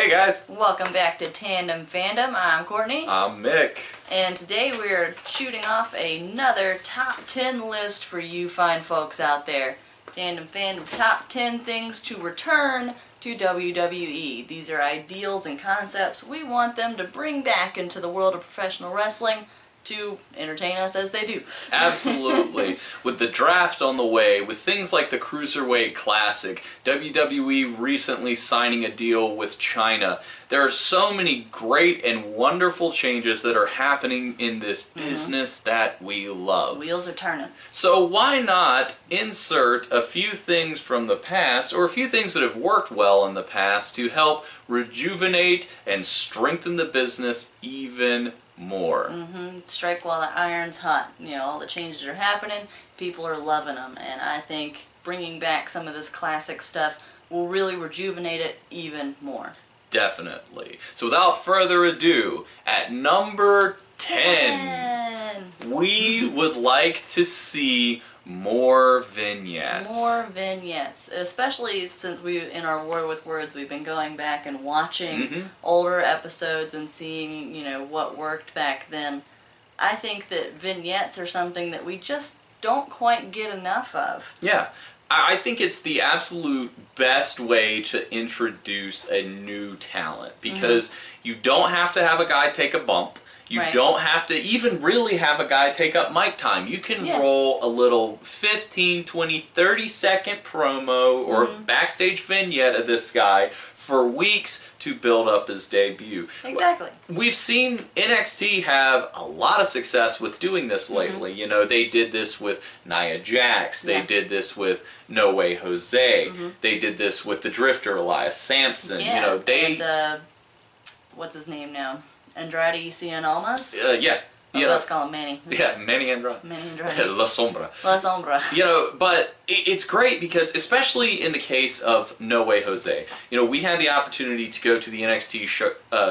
Hey guys! Welcome back to Tandem Fandom. I'm Courtney. I'm Mick. And today we're shooting off another top 10 list for you fine folks out there. Tandem Fandom top 10 things to return to WWE. These are ideals and concepts we want them to bring back into the world of professional wrestling to entertain us as they do. Absolutely. With the draft on the way, with things like the Cruiserweight Classic, WWE recently signing a deal with China, there are so many great and wonderful changes that are happening in this business that we love. Wheels are turning. So why not insert a few things from the past, or a few things that have worked well in the past, to help rejuvenate and strengthen the business even more. Strike while the iron's hot. You know, all the changes are happening, people are loving them, and I think bringing back some of this classic stuff will really rejuvenate it even more. Definitely. So without further ado, at number 10, we would like to see more vignettes. More vignettes, especially since in our War with Words, we've been going back and watching older episodes and seeing, you know, what worked back then. I think that vignettes are something that we just don't quite get enough of. Yeah. I think it's the absolute best way to introduce a new talent, because you don't have to have a guy take a bump. You don't have to even really have a guy take up mic time. You can roll a little 15, 20, 30-second promo or backstage vignette of this guy for weeks to build up his debut. Exactly. We've seen NXT have a lot of success with doing this lately. You know, they did this with Nia Jax. They did this with No Way Jose. They did this with the Drifter, Elias Sampson. Yeah, you know, they... and, what's his name now? Andrade Cien Almas? Yeah. I was about to call him Manny. Yeah, Manny Andrade. Manny Andrade. La Sombra. La Sombra. You know, but it's great because, especially in the case of No Way Jose, you know, we had the opportunity to go to the NXT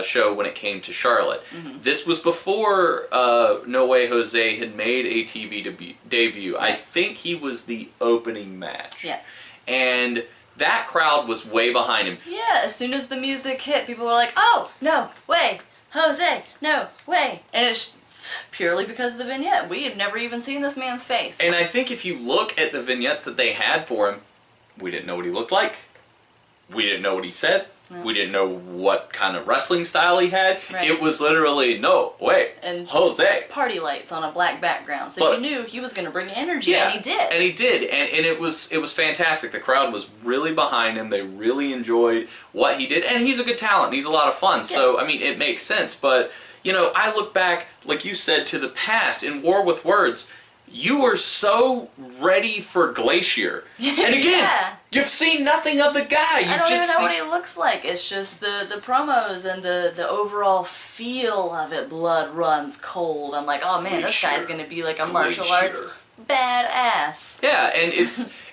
show when it came to Charlotte. This was before No Way Jose had made a TV debut. I think he was the opening match. Yeah. And that crowd was way behind him. Yeah, as soon as the music hit, people were like, oh, no way, Jose, no way. And it's purely because of the vignette. We had never even seen this man's face. And I think if you look at the vignettes that they had for him, we didn't know what he looked like. We didn't know what he said. No. We didn't know what kind of wrestling style he had. Right. It was literally, no, wait, and Jose. Party lights on a black background. So you knew he was going to bring energy, and he did. And he did. And it was fantastic. The crowd was really behind him. They really enjoyed what he did. And he's a good talent. He's a lot of fun. Yeah. So, I mean, it makes sense. But, you know, I look back, like you said, to the past in War with Words. You were so ready for Glacier. And again, you've seen nothing of the guy. I don't even know what he looks like. It's just the promos and the overall feel of it. Blood runs cold. I'm like, oh man, this guy's going to be like a martial arts badass. Yeah, and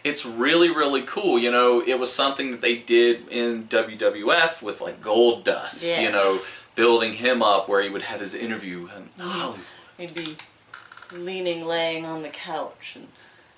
it's really, really cool. You know, it was something that they did in WWF with like Gold Dust, you know, building him up where he would have his interview in Hollywood. He'd be laying on the couch and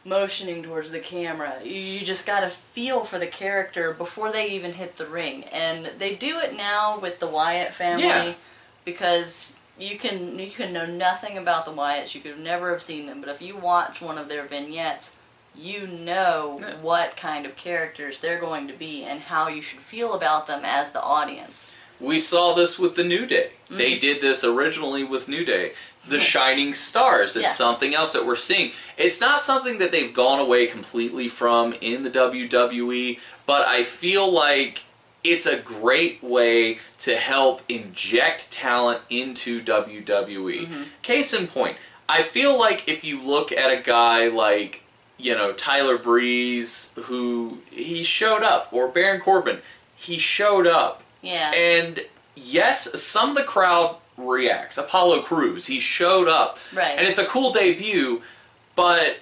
motioning towards the camera. You just gotta feel for the character before they even hit the ring. And they do it now with the Wyatt family because you can know nothing about the Wyatts. You could never have seen them, but if you watch one of their vignettes, you know what kind of characters they're going to be and how you should feel about them as the audience. We saw this with the New Day. They did this originally with New Day. The Shining Stars, it's something else that we're seeing. It's not something that they've gone away completely from in the WWE, but I feel like it's a great way to help inject talent into WWE. Case in point, I feel like if you look at a guy like, you know, Tyler Breeze, who he showed up, or Baron Corbin, he showed up. Yeah. And yes, some of the crowd reacts. Apollo Crews, he showed up. Right. And it's a cool debut, but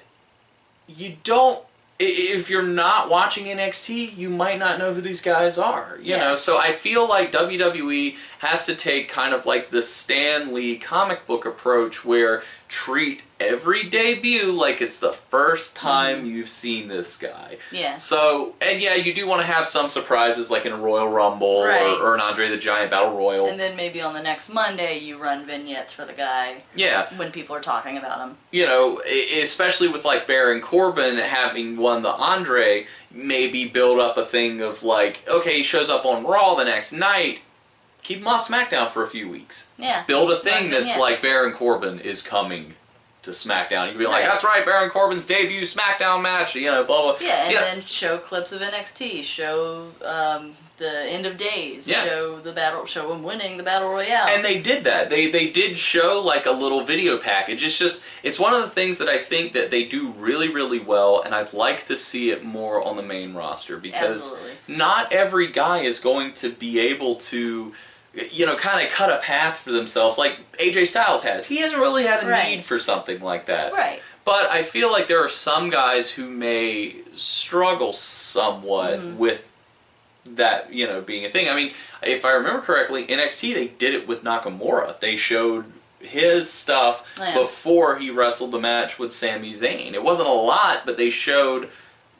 you don't, if you're not watching NXT, you might not know who these guys are. You know, so I feel like WWE has to take kind of like the Stan Lee comic book approach where treat every debut like it's the first time you've seen this guy. Yeah. So, and yeah, you do want to have some surprises like in a Royal Rumble or an Andre the Giant Battle Royal. And then maybe on the next Monday you run vignettes for the guy. Yeah. When people are talking about him. You know, especially with like Baron Corbin having won the Andre, maybe build up a thing of like, okay, he shows up on Raw the next night, keep him on SmackDown for a few weeks. Yeah. Build a thing that's like Baron Corbin is coming to SmackDown. You can be like, that's right, Baron Corbin's debut SmackDown match, you know, blah, blah. Yeah, and then show clips of NXT, show the end of days, show him winning the Battle Royale. And they did that. They did show like a little video package. It's one of the things that I think that they do really, really well, and I'd like to see it more on the main roster, because not every guy is going to be able to, you know, kind of cut a path for themselves like AJ Styles has. He hasn't really had a need for something like that. Right. But I feel like there are some guys who may struggle somewhat with that, you know, being a thing. I mean, if I remember correctly, NXT, they did it with Nakamura. They showed his stuff before he wrestled the match with Sami Zayn. It wasn't a lot, but they showed,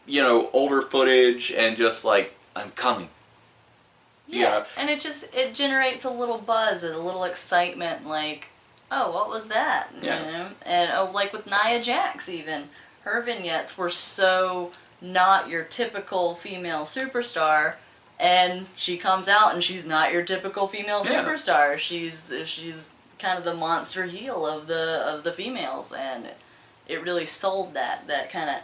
you know, older footage and just like, I'm coming. Yeah, and it generates a little buzz and a little excitement, like, oh, what was that? Yeah. You know? And like with Nia Jax even, her vignettes were so not your typical female superstar, and she comes out and she's not your typical female superstar. She's kind of the monster heel of the females, and it really sold that kind of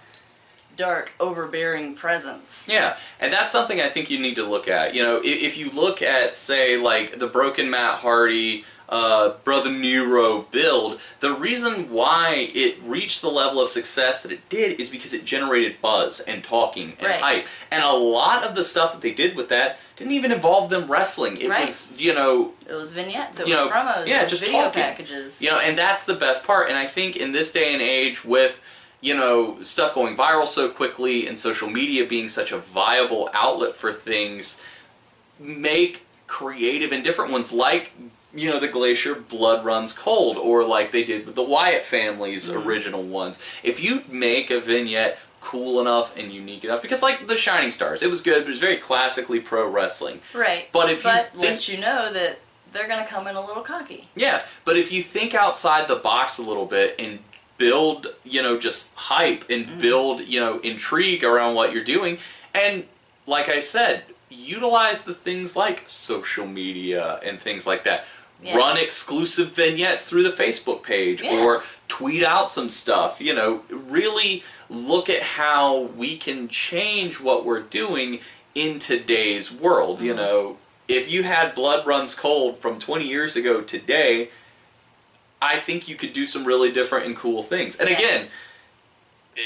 dark, overbearing presence. Yeah, and that's something I think you need to look at. You know, if you look at, say, like the Broken Matt Hardy, Brother Nero build, the reason why it reached the level of success that it did is because it generated buzz and talking and hype. And a lot of the stuff that they did with that didn't even involve them wrestling. It was, you know... It was vignettes, it was promos, it was just video talking. packages. You know, and that's the best part. And I think in this day and age with, you know, stuff going viral so quickly and social media being such a viable outlet for things, make creative and different ones like, you know, the Glacier Blood Runs Cold, or like they did with the Wyatt family's original ones. If you make a vignette cool enough and unique enough, because like the Shining Stars, it was good, but it was very classically pro wrestling. Right. But if let you know that they're going to come in a little cocky. Yeah, but if you think outside the box a little bit and build, you know, just hype and build, you know, intrigue around what you're doing, and like I said, utilize the things like social media and things like that. Yeah. Run exclusive vignettes through the Facebook page or tweet out some stuff. You know, really look at how we can change what we're doing in today's world. You know, if you had Blood Runs Cold from 20 years ago today, I think you could do some really different and cool things. And again,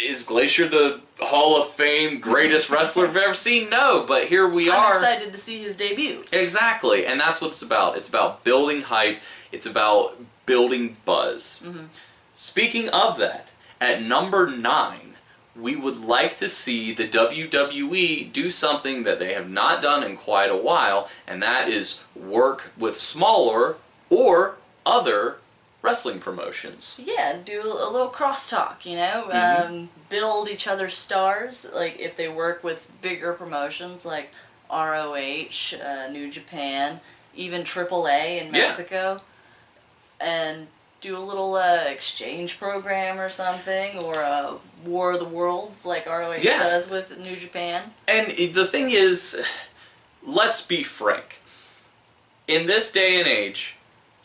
is Glacier the Hall of Fame greatest wrestler I've ever seen? No, but here we are. I'm excited to see his debut. Exactly, and that's what it's about. It's about building hype. It's about building buzz. Speaking of that, at number 9, we would like to see the WWE do something that they have not done in quite a while, and that is work with smaller or other wrestling promotions. Yeah, do a little crosstalk, you know, build each other's stars. Like if they work with bigger promotions like ROH, New Japan, even AAA in Mexico, and do a little exchange program or something, or a War of the Worlds like ROH does with New Japan. And the thing is, let's be frank. In this day and age,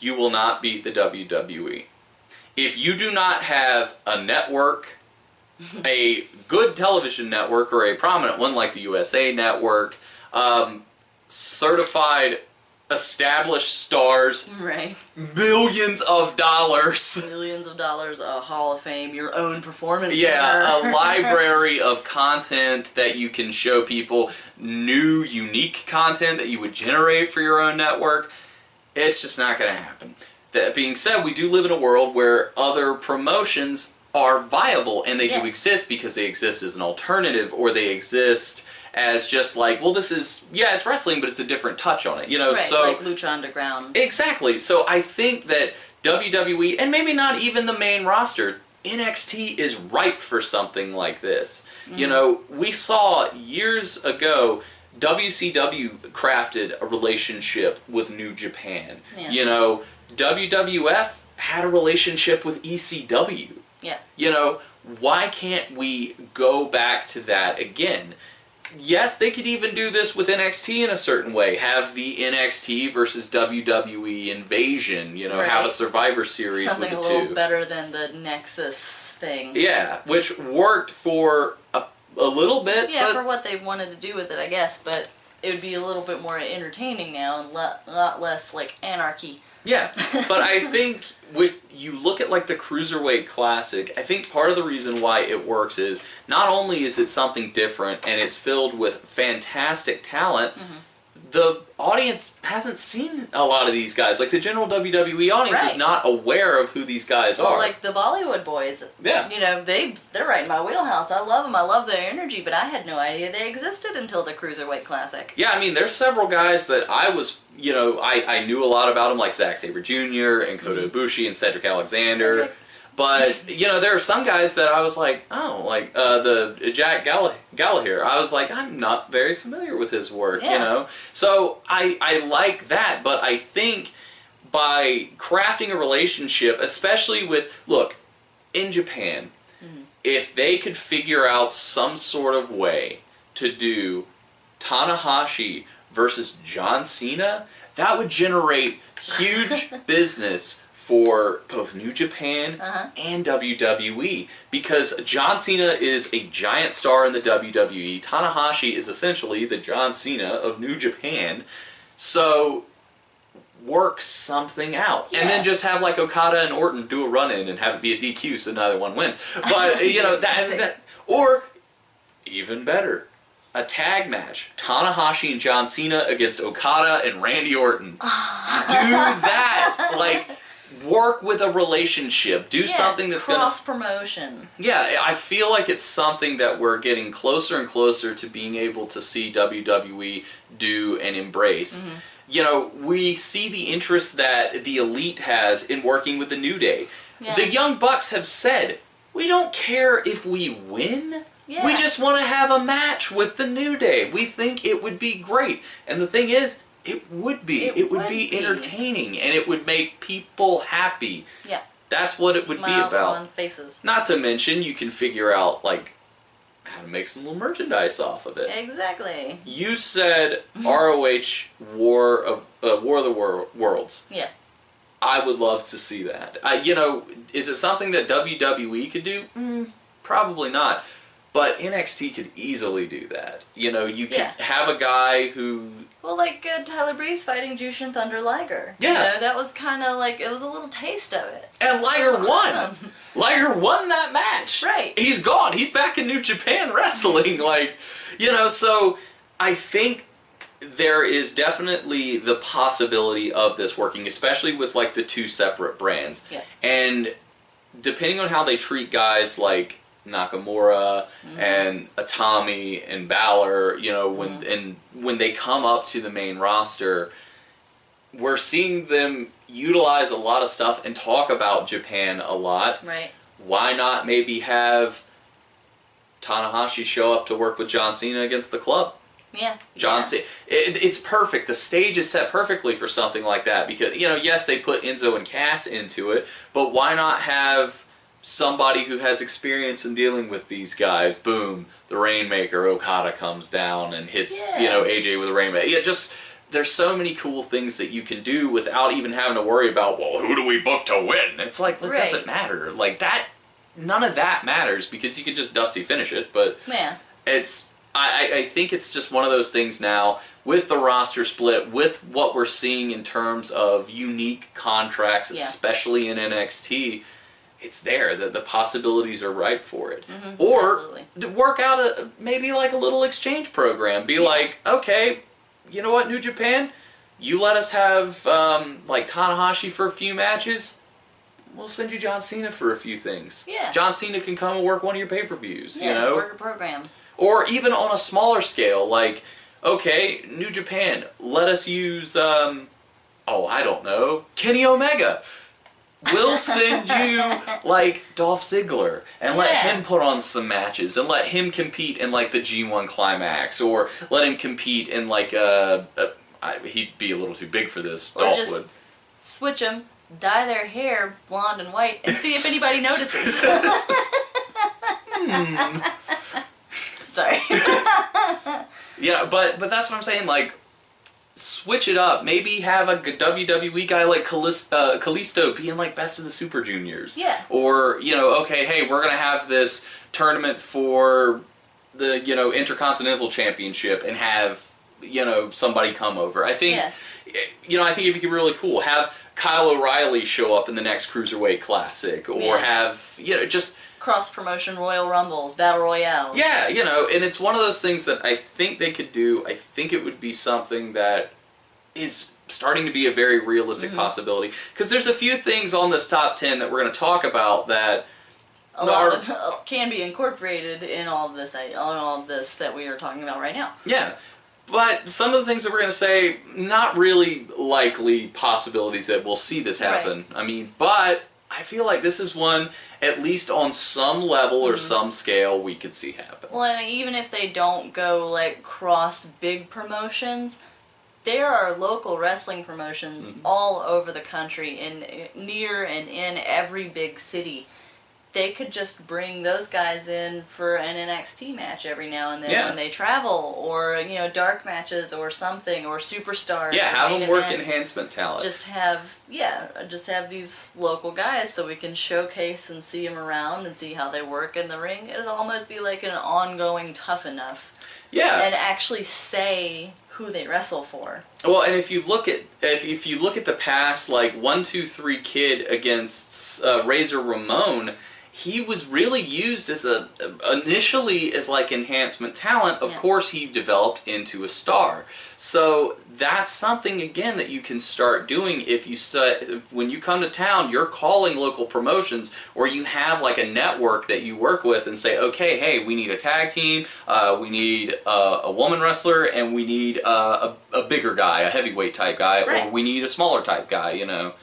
you will not beat the WWE. If you do not have a network, a good television network, or a prominent one like the USA Network, certified, established stars, millions of dollars, a Hall of Fame, your own performance center. a library of content that you can show people, new, unique content that you would generate for your own network. It's just not going to happen. That being said, we do live in a world where other promotions are viable, and they do exist because they exist as an alternative, or they exist as just like, well, this is, yeah, it's wrestling, but it's a different touch on it, you know? Right, so, like Lucha Underground. Exactly. So I think that WWE, and maybe not even the main roster, NXT is ripe for something like this. You know, we saw years ago WCW crafted a relationship with New Japan. Yeah. You know, WWF had a relationship with ECW. Yeah. You know, why can't we go back to that again? Yes, they could even do this with NXT in a certain way. Have the NXT versus WWE invasion, you know, have a Survivor Series something with the two. Something a little better than the Nexus thing. Yeah, which worked for a little bit. Yeah, for what they wanted to do with it, I guess, but it would be a little bit more entertaining now and a lot less, like, anarchy. Yeah, but I think with you look at like the Cruiserweight Classic, I think part of the reason why it works is not only is it something different and it's filled with fantastic talent, the audience hasn't seen a lot of these guys. Like the general WWE audience is not aware of who these guys are. Like the Bollywood boys. Yeah. You know, they're right in my wheelhouse. I love them. I love their energy, but I had no idea they existed until the Cruiserweight Classic. Yeah, I mean, there's several guys that I was, you know, I knew a lot about them, like Zack Sabre Jr. and Kota Ibushi and Cedric Alexander. But, you know, there are some guys that I was like, oh, like the Jack Gallagher. I was like, I'm not very familiar with his work, you know? So I like that, but I think by crafting a relationship, especially with, look, in Japan, if they could figure out some sort of way to do Tanahashi versus John Cena, that would generate huge business for both New Japan and WWE, because John Cena is a giant star in the WWE. Tanahashi is essentially the John Cena of New Japan. So work something out. And then just have like Okada and Orton do a run-in and have it be a DQ so neither one wins. But, you know, that or even better, a tag match. Tanahashi and John Cena against Okada and Randy Orton. Do that. Like, work with a relationship. Do something that's going to... cross-promotion. Yeah, I feel like it's something that we're getting closer and closer to being able to see WWE do and embrace. You know, we see the interest that the Elite has in working with the New Day. The Young Bucks have said, we don't care if we win. We just want to have a match with the New Day. We think it would be great. And the thing is, it would be. It would be entertaining, and it would make people happy. Yeah. That's what it would be about. Smiles on faces. Not to mention, you can figure out, like, how to make some little merchandise off of it. Exactly. You said ROH War of the Worlds. Yeah. I would love to see that. You know, is it something that WWE could do? Probably not. But NXT could easily do that. You know, you could have a guy who... Well, like Tyler Breeze fighting Jushin Thunder Liger. Yeah. You know, that was kind of like, it was a little taste of it. And Liger won. Awesome. Liger won that match. Right. He's gone. He's back in New Japan wrestling. Like, you know, so I think there is definitely the possibility of this working, especially with, like, the two separate brands. Yeah. And depending on how they treat guys like Nakamura and Atami and Balor, you know, when they come up to the main roster, we're seeing them utilize a lot of stuff and talk about Japan a lot. Right. Why not maybe have Tanahashi show up to work with John Cena against the Club? Yeah. John Cena. It's perfect. The stage is set perfectly for something like that because, you know, yes, they put Enzo and Cass into it, but why not have somebody who has experience in dealing with these guys? Boom, the Rainmaker, Okada comes down and hits, you know, AJ with a Rainmaker. Yeah, just, there's so many cool things that you can do without even having to worry about, well, who do we book to win? It's like, well, it doesn't matter. Like, that, none of that matters because you can just dusty finish it, but it's, I think it's just one of those things now, with the roster split, with what we're seeing in terms of unique contracts, especially in NXT, it's there. The possibilities are ripe for it. Or work out maybe like a little exchange program. Be like, okay, you know what, New Japan? You let us have like Tanahashi for a few matches. We'll send you John Cena for a few things. Yeah. John Cena can come and work one of your pay-per-views. Yeah, you know? just work a program. Or even on a smaller scale, like, okay, New Japan, let us use, I don't know, Kenny Omega. we'll send you, like, Dolph Ziggler, and let him put on some matches, and let him compete in, like, the G1 Climax, or let him compete in, like, he'd be a little too big for this, or Dolph just would. Switch them, dye their hair blonde and white, and see if anybody notices. Sorry. Yeah, but that's what I'm saying, like, switch it up. Maybe have a WWE guy like Kalisto be in, like, Best of the Super Juniors. Yeah. Or, you know, okay, hey, we're going to have this tournament for the, you know, Intercontinental Championship and have, you know, somebody come over. I think, you know, I think it'd be really cool. Have Kyle O'Reilly show up in the next Cruiserweight Classic, or have, you know, just cross-promotion Royal Rumbles, Battle Royales. Yeah, you know, and it's one of those things that I think they could do. I think it would be something that is starting to be a very realistic possibility. Because there's a few things on this top 10 that we're going to talk about that can be incorporated in all of this that we are talking about right now. Yeah. But some of the things that we're going to say, not really likely possibilities that we'll see this happen. Right. I mean, but I feel like this is one, at least on some level or some scale, we could see happen. Well, and even if they don't go, like, cross big promotions, there are local wrestling promotions all over the country, near and in every big city. They could just bring those guys in for an NXT match every now and then when they travel, or, you know, dark matches or something, or superstars. Yeah, have them work enhancement talent. Just have these local guys so we can showcase and see them around and see how they work in the ring. It'll almost be like an ongoing Tough Enough. Yeah. And actually say who they wrestle for. Well, and if you look at the past, like 1, 2, 3 Kid against Razor Ramon, he was really used as initially as, like, enhancement talent. Of course, he developed into a star. So that's something, again, that you can start doing if you when you come to town, you're calling local promotions, or you have, like, a network that you work with and say, okay, hey, we need a tag team, we need a woman wrestler, and we need a bigger guy, a heavyweight type guy, or we need a smaller type guy, you know.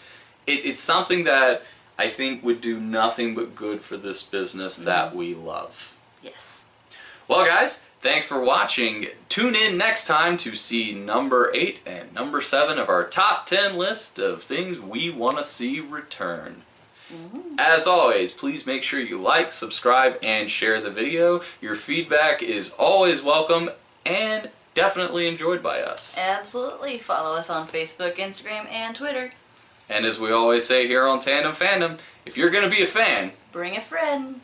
It's something that I think would do nothing but good for this business that we love. Yes. Well, guys, thanks for watching. Tune in next time to see number 8 and number 7 of our top 10 list of things we want to see return. As always, please make sure you like, subscribe, and share the video. Your feedback is always welcome and definitely enjoyed by us. Absolutely. Follow us on Facebook, Instagram, and Twitter. And as we always say here on Tandem Fandom, if you're going to be a fan, bring a friend.